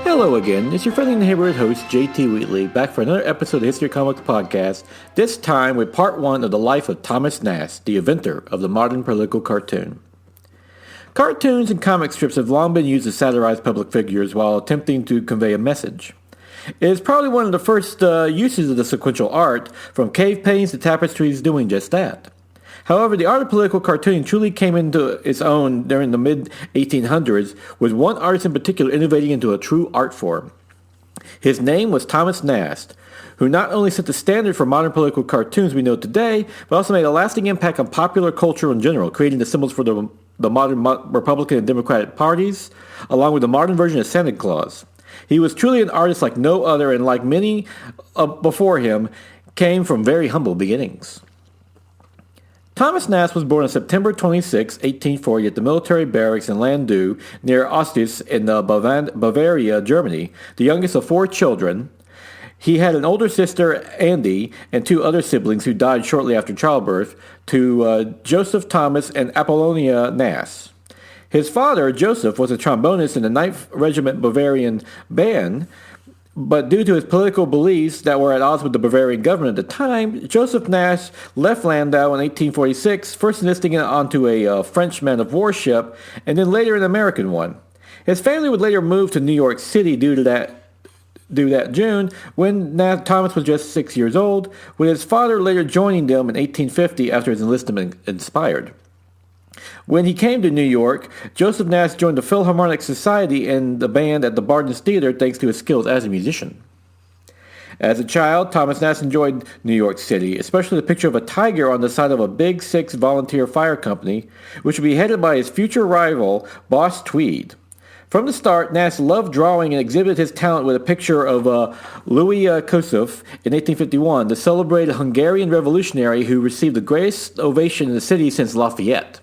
Hello again, it's your friendly neighborhood host, JT Wheatley, back for another episode of the History of Comics podcast, this time with part one of the life of Thomas Nast, the inventor of the modern political cartoon. Cartoons and comic strips have long been used to satirize public figures while attempting to convey a message. It is probably one of the first uses of the sequential art, from cave paintings to tapestries doing just that. However, the art of political cartooning truly came into its own during the mid-1800s, with one artist in particular innovating into a true art form. His name was Thomas Nast, who not only set the standard for modern political cartoons we know today, but also made a lasting impact on popular culture in general, creating the symbols for the modern Republican and Democratic parties, along with the modern version of Santa Claus. He was truly an artist like no other, and like many before him, came from very humble beginnings. Thomas Nast was born on September 26, 1840 at the military barracks in Landau near Ostend in Bavaria, Germany, the youngest of four children. He had an older sister, Andy, and two other siblings who died shortly after childbirth, to Joseph Thomas and Apollonia Nast. His father, Joseph, was a trombonist in the 9th Regiment Bavarian Band, but due to his political beliefs that were at odds with the Bavarian government at the time, Joseph Nast left Landau in 1846, first enlisting onto a French man-of-war ship, and then later an American one. His family would later move to New York City due to that June, when Thomas was just 6 years old, with his father later joining them in 1850 after his enlistment expired. When he came to New York, Joseph Nast joined the Philharmonic Society and the band at the Barton's Theater thanks to his skills as a musician. As a child, Thomas Nast enjoyed New York City, especially the picture of a tiger on the side of a Big Six volunteer fire company, which would be headed by his future rival, Boss Tweed. From the start, Nast loved drawing and exhibited his talent with a picture of Louis Kossuth in 1851, the celebrated Hungarian revolutionary who received the greatest ovation in the city since Lafayette.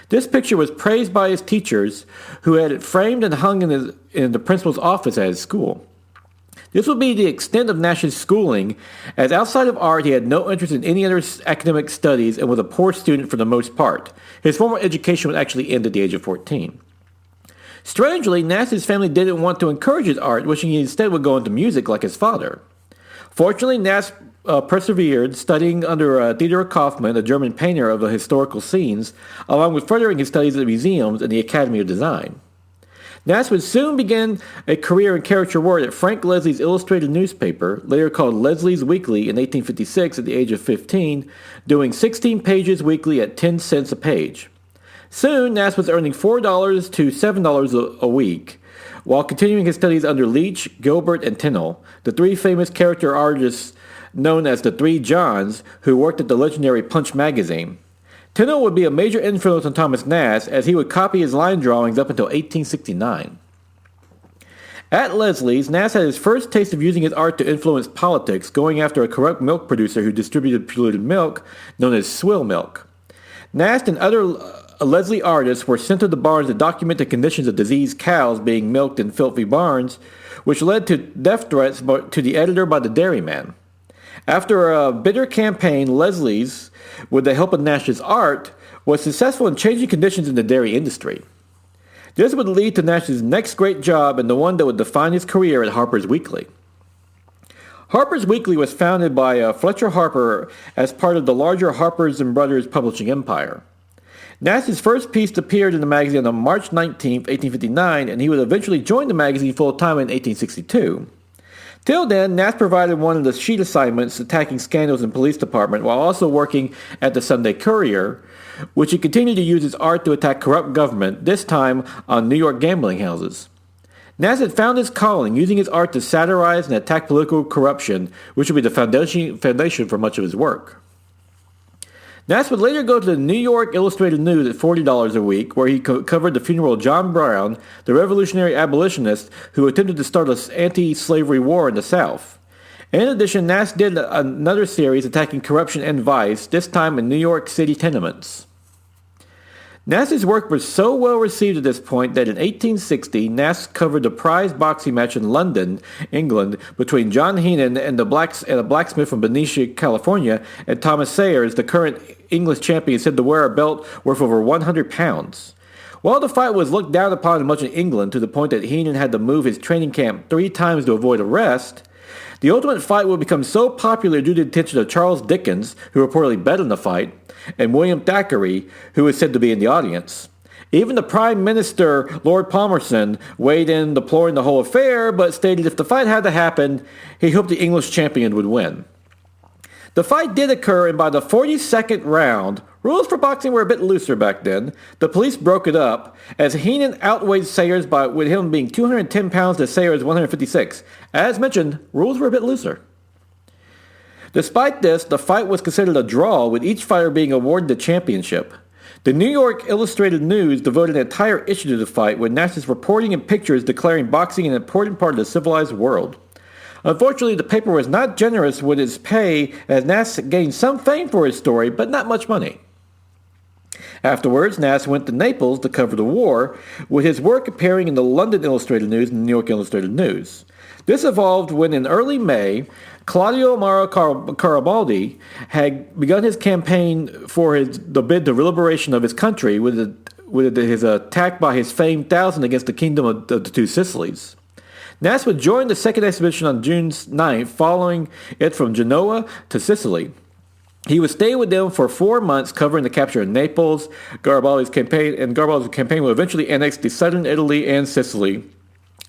This picture was praised by his teachers, who had it framed and hung in the principal's office at his school. This would be the extent of Nast's schooling, as outside of art he had no interest in any other academic studies and was a poor student for the most part. His formal education would actually end at the age of 14. Strangely, Nast's family didn't want to encourage his art, wishing he instead would go into music like his father. Fortunately, Nast persevered, studying under Theodor Kaufmann, a German painter of the historical scenes, along with furthering his studies at museums and the Academy of Design. Nast would soon begin a career in caricature work at Frank Leslie's illustrated newspaper, later called Leslie's Weekly in 1856 at the age of 15, doing 16 pages weekly at 10 cents a page. Soon, Nast was earning $4 to $7 a week, while continuing his studies under Leach, Gilbert, and Tennell, the three famous character artists known as the Three Johns, who worked at the legendary Punch magazine. Tennell would be a major influence on Thomas Nast, as he would copy his line drawings up until 1869. At Leslie's, Nast had his first taste of using his art to influence politics, going after a corrupt milk producer who distributed polluted milk, known as swill milk. Nast and other Leslie artists were sent to the barns to document the conditions of diseased cows being milked in filthy barns, which led to death threats to the editor by the dairyman. After a bitter campaign, Leslie's, with the help of Nast's art, was successful in changing conditions in the dairy industry. This would lead to Nast's next great job and the one that would define his career at Harper's Weekly. Harper's Weekly was founded by Fletcher Harper as part of the larger Harper's and Brothers publishing empire. Nast's first piece appeared in the magazine on March 19, 1859, and he would eventually join the magazine full-time in 1862. Till then, Nast provided one of the sheet assignments attacking scandals in police department while also working at the Sunday Courier, which he continued to use his art to attack corrupt government, this time on New York gambling houses. Nast had found his calling, using his art to satirize and attack political corruption, which would be the foundation for much of his work. Nast would later go to the New York Illustrated News at $40 a week, where he covered the funeral of John Brown, the revolutionary abolitionist who attempted to start an anti-slavery war in the South. In addition, Nast did another series attacking corruption and vice, this time in New York City tenements. Nast's work was so well received at this point that in 1860, Nast covered the prize boxing match in London, England, between John Heenan and a blacksmith from Benicia, California, and Thomas Sayers, the current English champion, said to wear a belt worth over 100 pounds. While the fight was looked down upon in much of England to the point that Heenan had to move his training camp 3 times to avoid arrest, the ultimate fight would become so popular due to the attention of Charles Dickens, who reportedly bet on the fight, and William Thackeray, who was said to be in the audience. Even the Prime Minister, Lord Palmerston, weighed in deploring the whole affair, but stated if the fight had to happen, he hoped the English champion would win. The fight did occur, and by the 42nd round, rules for boxing were a bit looser back then, the police broke it up, as Heenan outweighed Sayers with him being 210 pounds to Sayers 156. As mentioned, rules were a bit looser. Despite this, the fight was considered a draw, with each fighter being awarded the championship. The New York Illustrated News devoted an entire issue to the fight, with Nast's reporting and pictures declaring boxing an important part of the civilized world. Unfortunately, the paper was not generous with its pay, as Nast gained some fame for his story, but not much money. Afterwards, Nast went to Naples to cover the war, with his work appearing in the London Illustrated News and the New York Illustrated News. This evolved when, in early May, Claudio Mario Garibaldi had begun his campaign for the bid to liberation of his country with his attack by his famed thousand against the Kingdom of the Two Sicilies. Nast would join the second expedition on June 9th, following it from Genoa to Sicily. He would stay with them for 4 months, covering the capture of Naples. Garibaldi's campaign would eventually annex the southern Italy and Sicily,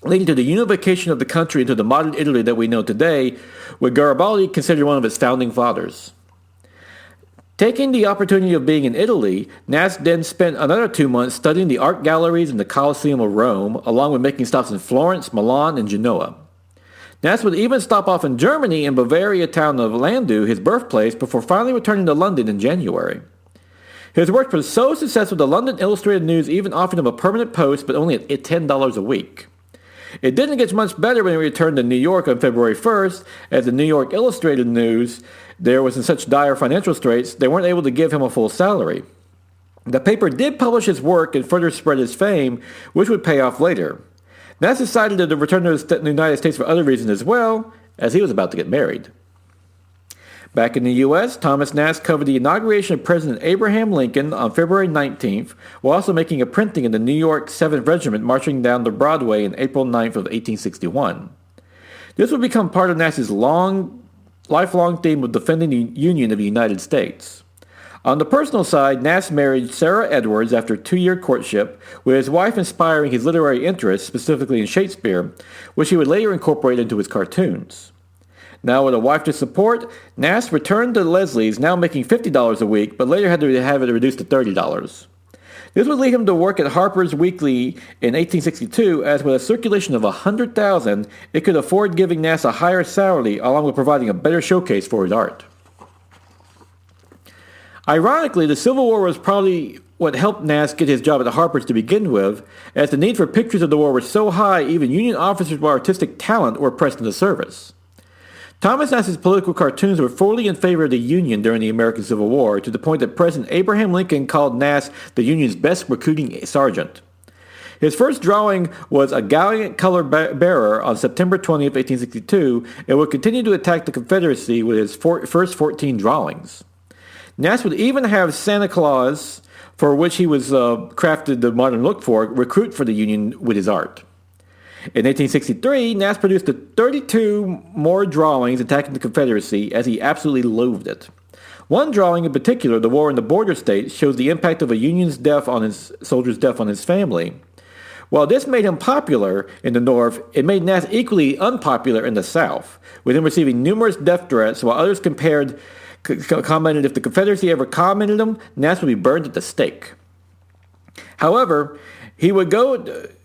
leading to the unification of the country into the modern Italy that we know today, with Garibaldi considered one of its founding fathers. Taking the opportunity of being in Italy, Nast then spent another 2 months studying the art galleries in the Colosseum of Rome, along with making stops in Florence, Milan, and Genoa. Nast would even stop off in Germany in Bavaria town of Landau, his birthplace, before finally returning to London in January. His work was so successful the London Illustrated News even offered him a permanent post, but only at $10 a week. It didn't get much better when he returned to New York on February 1st, as the New York Illustrated News was in such dire financial straits, they weren't able to give him a full salary. The paper did publish his work and further spread his fame, which would pay off later. Nast decided to return to the United States for other reasons as well, as he was about to get married. Back in the U.S., Thomas Nast covered the inauguration of President Abraham Lincoln on February 19th, while also making a printing in the New York 7th Regiment marching down to Broadway on April 9th of 1861. This would become part of Nast's lifelong theme of defending the Union of the United States. On the personal side, Nast married Sarah Edwards after a 2-year courtship, with his wife inspiring his literary interests, specifically in Shakespeare, which he would later incorporate into his cartoons. Now with a wife to support, Nast returned to Leslie's, now making $50 a week, but later had to have it reduced to $30. This would lead him to work at Harper's Weekly in 1862, as with a circulation of 100,000, it could afford giving Nast a higher salary, along with providing a better showcase for his art. Ironically, the Civil War was probably what helped Nast get his job at the Harper's to begin with, as the need for pictures of the war was so high, even Union officers with artistic talent were pressed into service. Thomas Nast's political cartoons were fully in favor of the Union during the American Civil War, to the point that President Abraham Lincoln called Nast the Union's best recruiting sergeant. His first drawing was a gallant color bearer on September 20th, 1862, and would continue to attack the Confederacy with his first 14 drawings. Nast would even have Santa Claus, for which he was crafted the modern look for, recruit for the Union with his art. In 1863, Nast produced 32 more drawings attacking the Confederacy, as he absolutely loathed it. One drawing in particular, the war in the border states, shows the impact of a Union's soldier's death on his family. While this made him popular in the North, it made Nast equally unpopular in the South, with him receiving numerous death threats, while others commented if the Confederacy ever commented him, Nast would be burned at the stake. However, he would go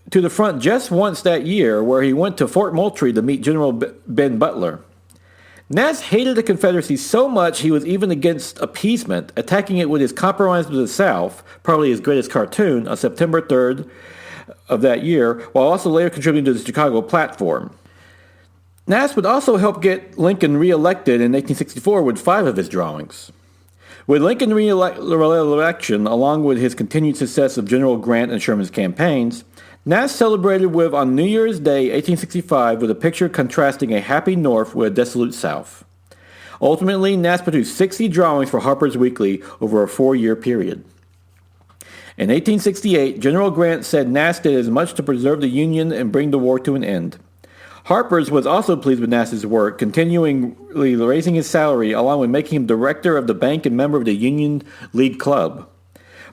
to the front just once that year, where he went to Fort Moultrie to meet General Ben Butler. Nast hated the Confederacy so much he was even against appeasement, attacking it with his Compromise with the South, probably his greatest cartoon, on September 3rd of that year, while also later contributing to the Chicago Platform. Nast would also help get Lincoln reelected in 1864 with 5 of his drawings. With Lincoln re-election, along with his continued success of General Grant and Sherman's campaigns, Nast celebrated on New Year's Day 1865 with a picture contrasting a happy North with a dissolute South. Ultimately, Nast produced 60 drawings for Harper's Weekly over a 4-year period. In 1868, General Grant said Nast did as much to preserve the Union and bring the war to an end. Harper's was also pleased with Nast's work, continually raising his salary along with making him director of the bank and member of the Union League Club.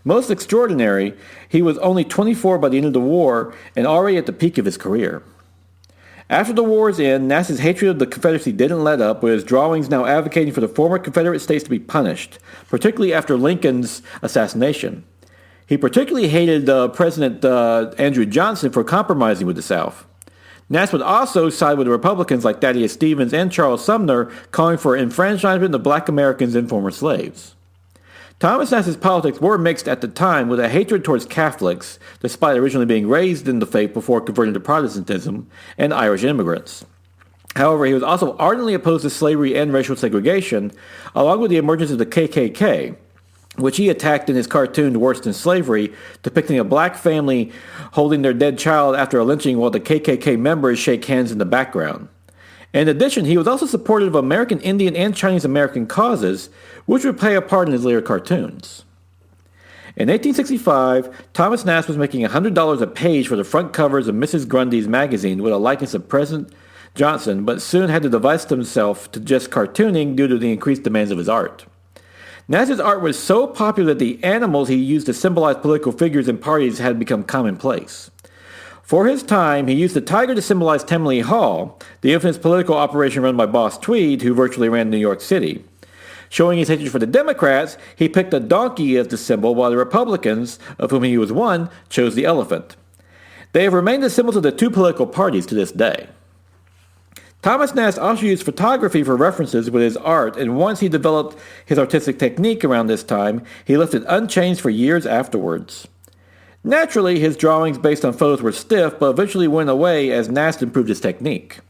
Most extraordinary, he was only 24 by the end of the war and already at the peak of his career. After the war's end, Nast's hatred of the Confederacy didn't let up, with his drawings now advocating for the former Confederate states to be punished, particularly after Lincoln's assassination. He particularly hated President Andrew Johnson for compromising with the South. Nast would also side with the Republicans like Thaddeus Stevens and Charles Sumner, calling for enfranchisement of black Americans and former slaves. Thomas Nast's politics were mixed at the time, with a hatred towards Catholics, despite originally being raised in the faith before converting to Protestantism, and Irish immigrants. However, he was also ardently opposed to slavery and racial segregation, along with the emergence of the KKK, which he attacked in his cartoon Worse Than Slavery, depicting a black family holding their dead child after a lynching while the KKK members shake hands in the background. In addition, he was also supportive of American Indian and Chinese American causes, which would play a part in his later cartoons. In 1865, Thomas Nast was making $100 a page for the front covers of Mrs. Grundy's magazine with a likeness of President Johnson, but soon had to divest himself to just cartooning due to the increased demands of his art. Nast's art was so popular that the animals he used to symbolize political figures and parties had become commonplace. For his time, he used the tiger to symbolize Tammany Hall, the infamous political operation run by Boss Tweed, who virtually ran New York City. Showing his hatred for the Democrats, he picked a donkey as the symbol, while the Republicans, of whom he was one, chose the elephant. They have remained the symbols of the two political parties to this day. Thomas Nast also used photography for references with his art, and once he developed his artistic technique around this time, he left it unchanged for years afterwards. Naturally, his drawings based on photos were stiff, but eventually went away as Nast improved his technique.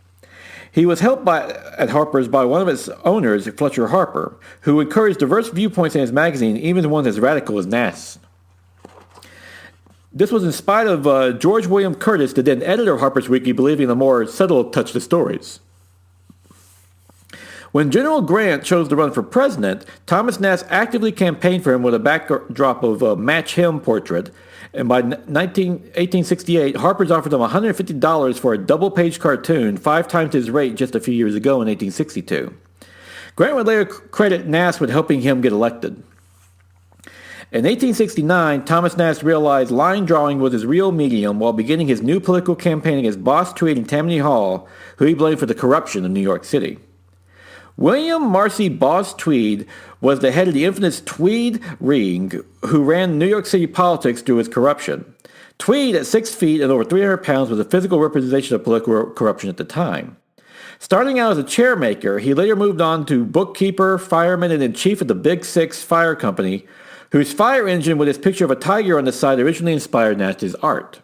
He was helped at Harper's by one of its owners, Fletcher Harper, who encouraged diverse viewpoints in his magazine, even ones as radical as Nast's. This was in spite of George William Curtis, the then editor of Harper's Weekly, believing in a more subtle touch to stories. When General Grant chose to run for president, Thomas Nast actively campaigned for him with a backdrop of a Match Him portrait, and by 1868, Harper's offered him $150 for a double-page cartoon, 5 times his rate just a few years ago in 1862. Grant would later credit Nast with helping him get elected. In 1869, Thomas Nast realized line drawing was his real medium while beginning his new political campaign against Boss Tweed and Tammany Hall, who he blamed for the corruption of New York City. William Marcy Boss Tweed was the head of the infamous Tweed Ring, who ran New York City politics through his corruption. Tweed, at 6 feet and over 300 pounds, was a physical representation of political corruption at the time. Starting out as a chairmaker, he later moved on to bookkeeper, fireman, and then chief of the Big Six Fire Company, whose fire engine with its picture of a tiger on the side originally inspired Nast's art.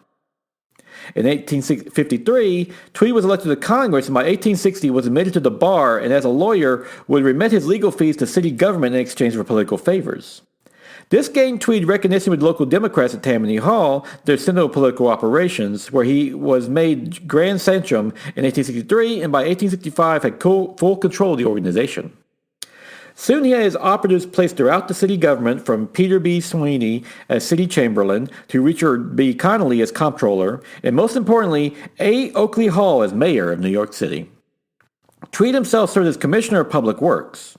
In 1853, Tweed was elected to Congress and by 1860 was admitted to the bar and as a lawyer would remit his legal fees to city government in exchange for political favors. This gained Tweed recognition with local Democrats at Tammany Hall, their center of political operations, where he was made Grand Sachem in 1863 and by 1865 had full control of the organization. Soon he had his operatives placed throughout the city government, from Peter B. Sweeney as city chamberlain to Richard B. Connolly as comptroller, and most importantly, A. Oakley Hall as mayor of New York City. Tweed himself served as commissioner of public works.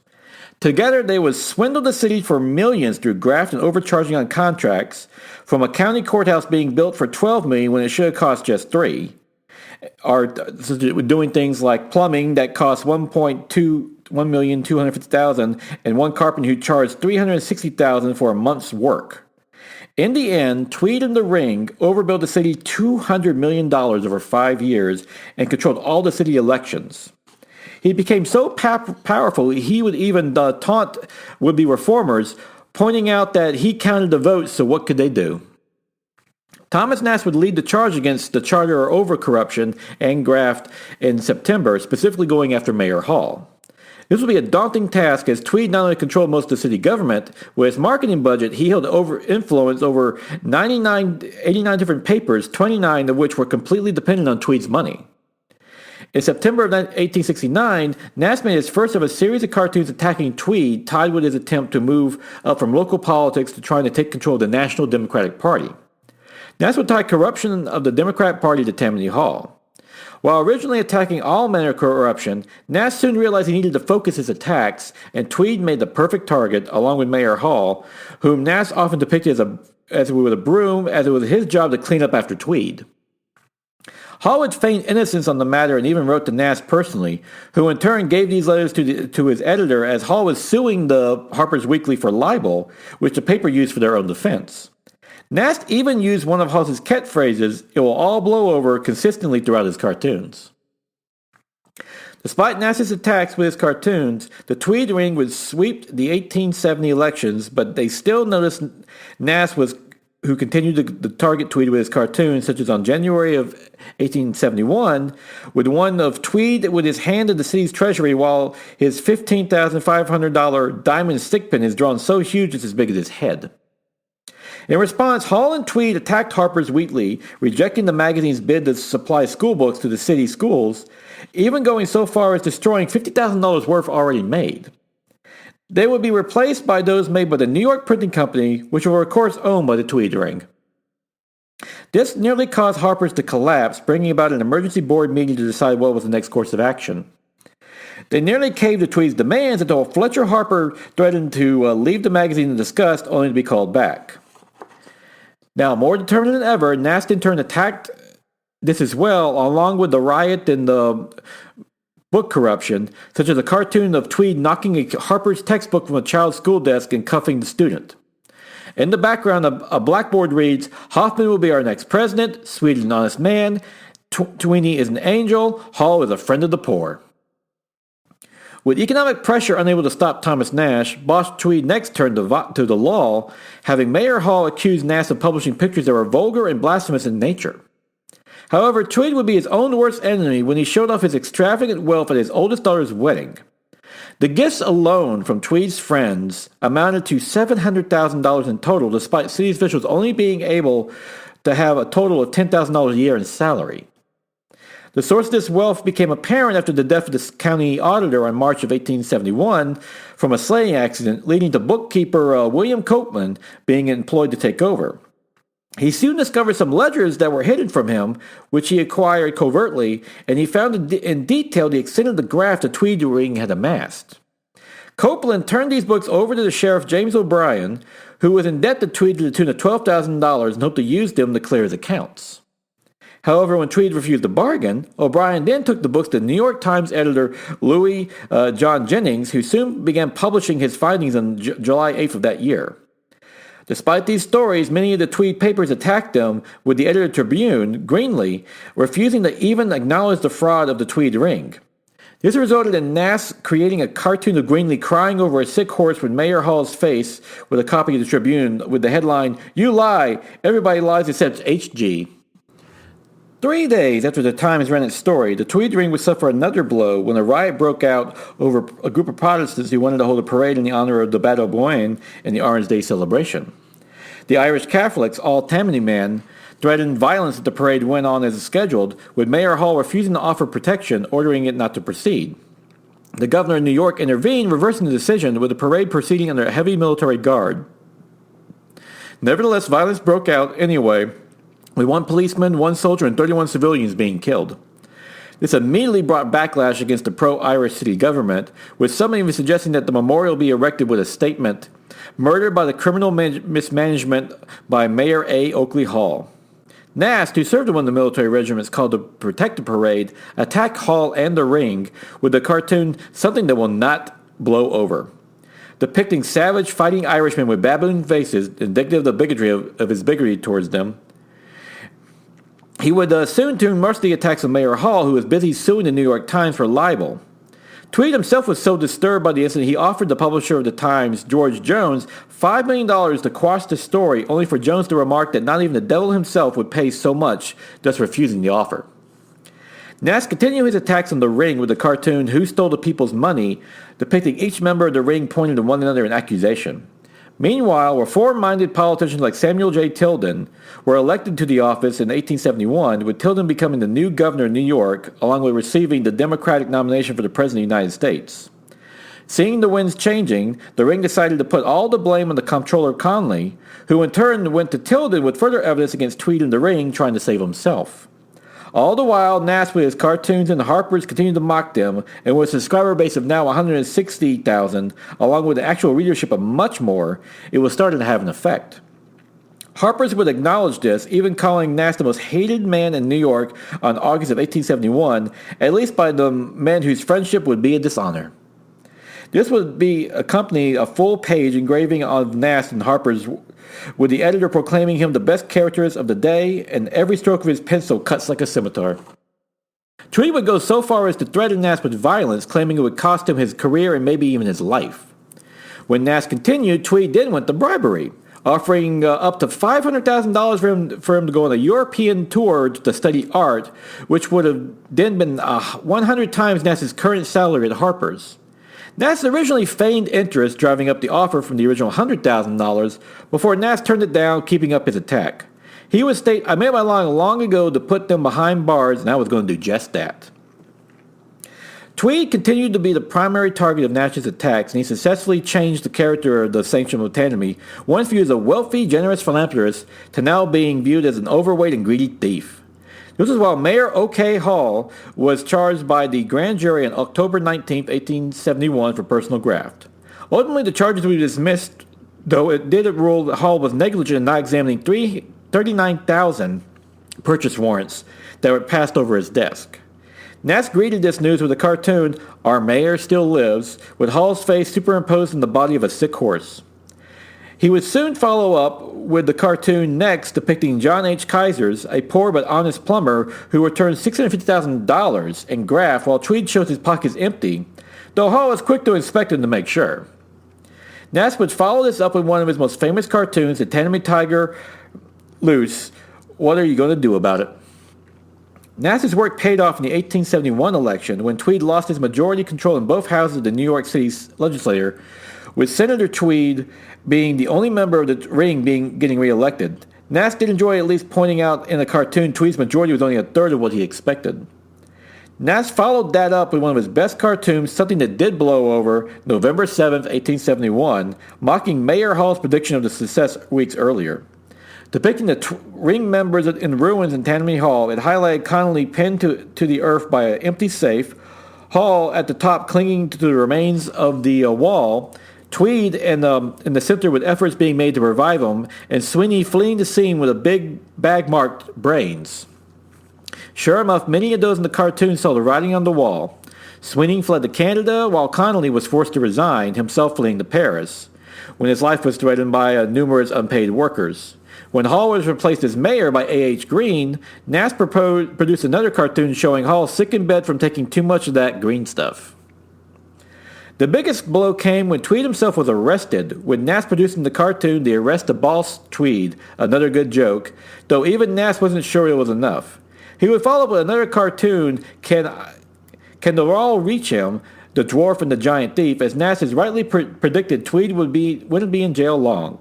Together, they would swindle the city for millions through graft and overcharging on contracts, from a county courthouse being built for $12 million when it should have cost just $3 million. Or doing things like plumbing that cost $1,250,000 and one carpenter who charged $360,000 for a month's work. In the end, Tweed and the Ring overbilled the city $200 million over 5 years and controlled all the city elections. He became so powerful he would even taunt would-be reformers, pointing out that he counted the votes, so what could they do? Thomas Nast would lead the charge against the charter over corruption and graft in September, specifically going after Mayor Hall. This would be a daunting task as Tweed not only controlled most of the city government, with his marketing budget, he held influence over 89 different papers, 29 of which were completely dependent on Tweed's money. In September of 1869, Nast made his first of a series of cartoons attacking Tweed, tied with his attempt to move up from local politics to trying to take control of the National Democratic Party. Nast would tie corruption of the Democrat Party to Tammany Hall. While originally attacking all manner of corruption, Nast soon realized he needed to focus his attacks, and Tweed made the perfect target, along with Mayor Hall, whom Nast often depicted as with a broom, as it was his job to clean up after Tweed. Hall would feign innocence on the matter and even wrote to Nast personally, who in turn gave these letters to his editor as Hall was suing the Harper's Weekly for libel, which the paper used for their own defense. Nast even used one of Hall's catchphrases, "It will all blow over," consistently throughout his cartoons. Despite Nast's attacks with his cartoons, the Tweed Ring would sweep the 1870 elections, but they still noticed Nast who continued to target Tweed with his cartoons, such as on January of 1871, with one of Tweed with his hand in the city's treasury while his $15,500 diamond stick pin is drawn so huge it's as big as his head. In response, Hall and Tweed attacked Harper's Weekly, rejecting the magazine's bid to supply school books to the city schools, even going so far as destroying $50,000 worth already made. They would be replaced by those made by the New York Printing Company, which were of course owned by the Tweed Ring. This nearly caused Harper's to collapse, bringing about an emergency board meeting to decide what was the next course of action. They nearly caved to Tweed's demands until Fletcher Harper threatened to leave the magazine in disgust, only to be called back. Now, more determined than ever, Nast in turn attacked this as well, along with the riot and the book corruption, such as a cartoon of Tweed knocking a Harper's textbook from a child's school desk and cuffing the student. In the background, a blackboard reads, "Hoffman will be our next president, Tweed is an honest man, Tweeny is an angel, Hall is a friend of the poor." With economic pressure unable to stop Thomas Nast, boss Tweed next turned to the law, having Mayor Hall accuse Nast of publishing pictures that were vulgar and blasphemous in nature. However, Tweed would be his own worst enemy when he showed off his extravagant wealth at his oldest daughter's wedding. The gifts alone from Tweed's friends amounted to $700,000 in total, despite city officials only being able to have a total of $10,000 a year in salary. The source of this wealth became apparent after the death of the county auditor in March of 1871 from a sleighing accident, leading to bookkeeper William Copeland being employed to take over. He soon discovered some ledgers that were hidden from him, which he acquired covertly, and he found in detail the extent of the graft the Tweed Ring had amassed. Copeland turned these books over to the sheriff James O'Brien, who was in debt to Tweed to the tune of $12,000 and hoped to use them to clear his accounts. However, when Tweed refused to bargain, O'Brien then took the books to New York Times editor Louis John Jennings, who soon began publishing his findings on July 8th of that year. Despite these stories, many of the Tweed papers attacked them, with the editor Tribune, Greenlee, refusing to even acknowledge the fraud of the Tweed Ring. This resulted in Nast creating a cartoon of Greenlee crying over a sick horse with Mayor Hall's face with a copy of the Tribune with the headline, "You lie! Everybody lies except HG." 3 days after the Times ran its story, the Tweed Ring would suffer another blow when a riot broke out over a group of Protestants who wanted to hold a parade in the honor of the Battle of Boyne and the Orange Day celebration. The Irish Catholics, all Tammany men, threatened violence if the parade went on as scheduled, with Mayor Hall refusing to offer protection, ordering it not to proceed. The governor of New York intervened, reversing the decision, with the parade proceeding under a heavy military guard. Nevertheless, violence broke out anyway, with 1 policeman, 1 soldier, and 31 civilians being killed. This immediately brought backlash against the pro-Irish city government, with some even suggesting that the memorial be erected with a statement, "Murdered by the criminal mismanagement by Mayor A. Oakley Hall." Nast, who served in one of the military regiments called to protect the parade, attacked Hall and the Ring with the cartoon "Something That Will Not Blow Over," depicting savage fighting Irishmen with baboon faces, indicative of the bigotry of his bigotry towards them. He would soon turn most of the attacks on Mayor Hall, who was busy suing the New York Times for libel. Tweed himself was so disturbed by the incident he offered the publisher of the Times, George Jones, $5 million to quash the story, only for Jones to remark that not even the devil himself would pay so much, thus refusing the offer. Nast continued his attacks on the Ring with the cartoon "Who Stole the People's Money," depicting each member of the Ring pointing to one another in accusation. Meanwhile, reform-minded politicians like Samuel J. Tilden were elected to the office in 1871, with Tilden becoming the new governor of New York, along with receiving the Democratic nomination for the President of the United States. Seeing the winds changing, the ring decided to put all the blame on the Comptroller Conley, who in turn went to Tilden with further evidence against Tweed in the ring, trying to save himself. All the while, Nast with his cartoons and Harper's continued to mock them, and with a subscriber base of now 160,000, along with the actual readership of much more, it was starting to have an effect. Harper's would acknowledge this, even calling Nast the most hated man in New York on August of 1871, at least by the men whose friendship would be a dishonor. This would be accompanied a full-page engraving of Nast in Harper's, with the editor proclaiming him the best caricaturist of the day, and every stroke of his pencil cuts like a scimitar. Tweed would go so far as to threaten Nast with violence, claiming it would cost him his career and maybe even his life. When Nast continued, Tweed then went to bribery, offering up to $500,000 for him to go on a European tour to study art, which would have then been 100 times Nast's current salary at Harper's. Nast originally feigned interest, driving up the offer from the original $100,000 before Nast turned it down, keeping up his attack. He would state, "I made my line long ago to put them behind bars, and I was going to do just that." Tweed continued to be the primary target of Nast's attacks, and he successfully changed the character of the sanctum autonomy, once viewed as a wealthy, generous philanthropist, to now being viewed as an overweight and greedy thief. This is while Mayor O.K. Hall was charged by the grand jury on October 19, 1871 for personal graft. Ultimately, the charges were dismissed, though it did rule that Hall was negligent in not examining 39,000 purchase warrants that were passed over his desk. Nast greeted this news with a cartoon, "Our mayor still lives," with Hall's face superimposed on the body of a sick horse. He would soon follow up with the cartoon next depicting John H. Kaisers, a poor but honest plumber who returned $650,000 in graft while Tweed shows his pockets empty, though Hall was quick to inspect him to make sure. Nast would follow this up with one of his most famous cartoons, the Tanami Tiger Loose, What Are You Going to Do About It? Nast's work paid off in the 1871 election when Tweed lost his majority control in both houses of the New York City legislature, with Senator Tweed being the only member of the ring getting reelected. Nast did enjoy at least pointing out in a cartoon Tweed's majority was only a third of what he expected. Nast followed that up with one of his best cartoons, something that did blow over, November 7th, 1871, mocking Mayor Hall's prediction of the success weeks earlier. Depicting the ring members in ruins in Tammany Hall, it highlighted Connolly pinned to the earth by an empty safe, Hall at the top clinging to the remains of the wall, Tweed in the center with efforts being made to revive him, and Sweeney fleeing the scene with a big bag marked brains. Sure enough, many of those in the cartoon saw the writing on the wall. Sweeney fled to Canada, while Connolly was forced to resign, himself fleeing to Paris, when his life was threatened by numerous unpaid workers. When Hall was replaced as mayor by A.H. Green, Nast produced another cartoon showing Hall sick in bed from taking too much of that green stuff. The biggest blow came when Tweed himself was arrested, with Nast producing the cartoon The Arrest of Boss Tweed, another good joke, though even Nast wasn't sure it was enough. He would follow up with another cartoon, Can the Law Reach Him?, the dwarf and the giant thief, as Nast has rightly predicted Tweed wouldn't be in jail long.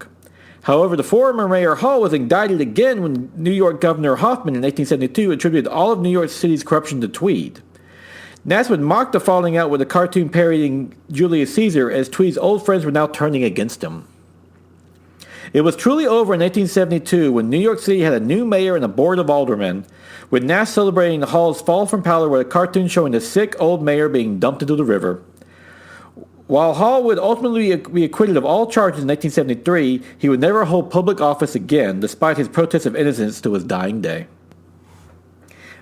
However, the former Mayor Hall was indicted again when New York Governor Hoffman in 1872 attributed all of New York City's corruption to Tweed. Nast would mock the falling out with a cartoon parodying Julius Caesar, as Tweed's old friends were now turning against him. It was truly over in 1872 when New York City had a new mayor and a board of aldermen, with Nast celebrating the Hall's fall from power with a cartoon showing the sick old mayor being dumped into the river. While Hall would ultimately be acquitted of all charges in 1873, he would never hold public office again, despite his protests of innocence to his dying day.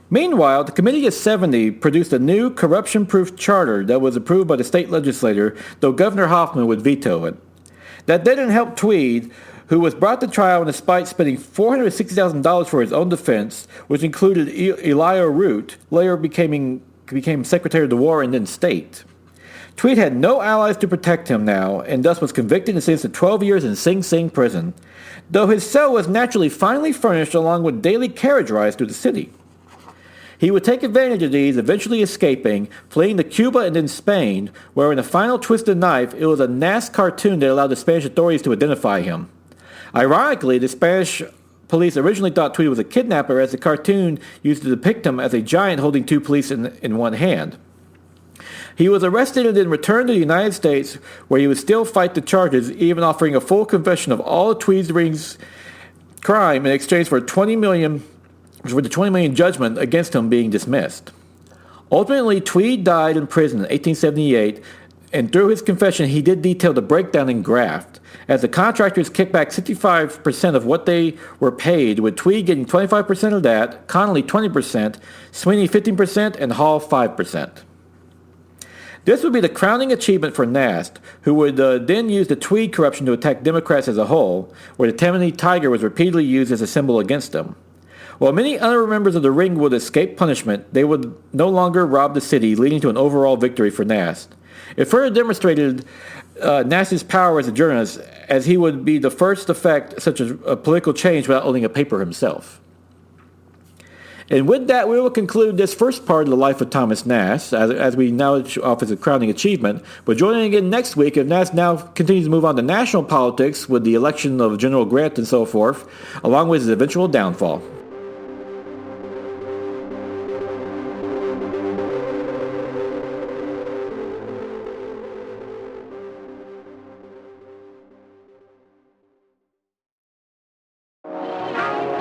Meanwhile, the Committee of 70 produced a new corruption-proof charter that was approved by the state legislature, though Governor Hoffman would veto it. That didn't help Tweed, who was brought to trial despite spending $460,000 for his own defense, which included Elia Root, later became Secretary of the War and then State. Tweed had no allies to protect him now, and thus was convicted and sentenced to 12 years in Sing Sing prison, though his cell was naturally finely furnished along with daily carriage rides through the city. He would take advantage of these, eventually escaping, fleeing to Cuba and then Spain, where in a final twist of the knife, it was a Nast cartoon that allowed the Spanish authorities to identify him. Ironically, the Spanish police originally thought Tweed was a kidnapper, as the cartoon used to depict him as a giant holding two police in one hand. He was arrested and then returned to the United States, where he would still fight the charges, even offering a full confession of all of Tweed's crime in exchange for the $20 million judgment against him being dismissed. Ultimately, Tweed died in prison in 1878, and through his confession, he did detail the breakdown in graft, as the contractors kicked back 65% of what they were paid, with Tweed getting 25% of that, Connolly 20%, Sweeney 15%, and Hall 5%. This would be the crowning achievement for Nast, who would then use the Tweed corruption to attack Democrats as a whole, where the Tammany Tiger was repeatedly used as a symbol against them. While many other members of the ring would escape punishment, they would no longer rob the city, leading to an overall victory for Nast. It further demonstrated Nast's power as a journalist, as he would be the first to effect such a political change without owning a paper himself. And with that, we will conclude this first part of the life of Thomas Nast, as we now off as a crowning achievement. But joining again next week, if Nast now continues to move on to national politics with the election of General Grant and so forth, along with his eventual downfall.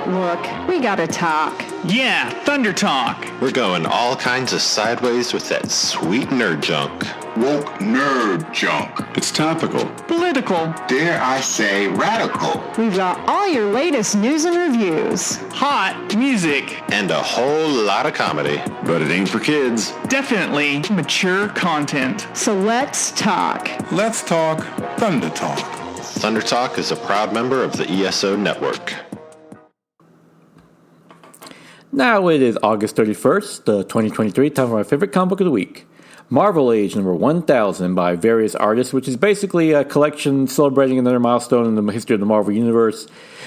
Look, we gotta talk. Yeah, Thunder Talk. We're going all kinds of sideways with that sweet nerd junk. Woke nerd junk. It's topical. Political. Dare I say radical. We've got all your latest news and reviews. Hot music. And a whole lot of comedy. But it ain't for kids. Definitely mature content. So let's talk. Let's talk Thunder Talk. Thunder Talk is a proud member of the ESO Network. Now it is August 31st, 2023, time for my favorite comic book of the week. Marvel Age number 1000 by various artists, which is basically a collection celebrating another milestone in the history of the Marvel Universe,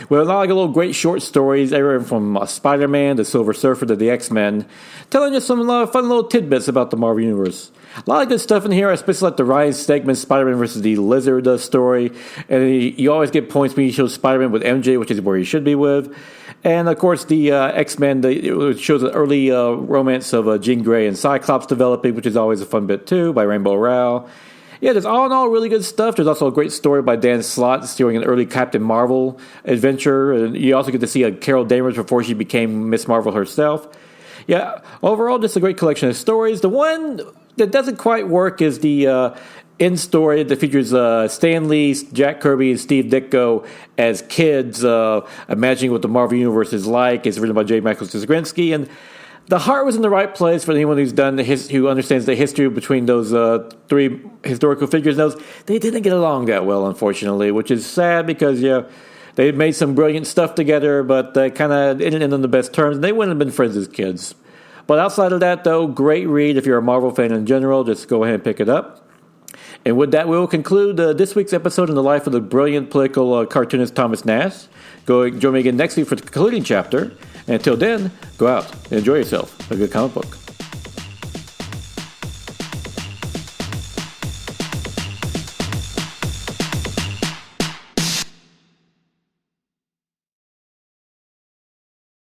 with a lot of little great short stories, everything from Spider-Man to Silver Surfer to the X-Men, telling us some fun little tidbits about the Marvel Universe. A lot of good stuff in here, especially like the Ryan Stegman Spider-Man versus the Lizard story, and you always get points when you show Spider-Man with MJ, which is where he should be with. And, of course, the X-Men, it shows an early romance of Jean Grey and Cyclops developing, which is always a fun bit, too, by Rainbow Rowell. Yeah, there's all in all really good stuff. There's also a great story by Dan Slott steering an early Captain Marvel adventure. And you also get to see Carol Danvers before she became Miss Marvel herself. Yeah, overall, just a great collection of stories. The one that doesn't quite work is the end story that features Stan Lee, Jack Kirby, and Steve Ditko as kids, imagining what the Marvel Universe is like. It's written by J. Michael Straczynski, and the heart was in the right place for anyone who understands the history between those three historical figures. They didn't get along that well, unfortunately, which is sad because they made some brilliant stuff together, but they kind of didn't end on the best terms. And they wouldn't have been friends as kids. But outside of that, though, great read if you're a Marvel fan in general. Just go ahead and pick it up. And with that, we will conclude this week's episode in the life of the brilliant political cartoonist Thomas Nast. Join me again next week for the concluding chapter. And until then, go out and enjoy yourself. A good comic book.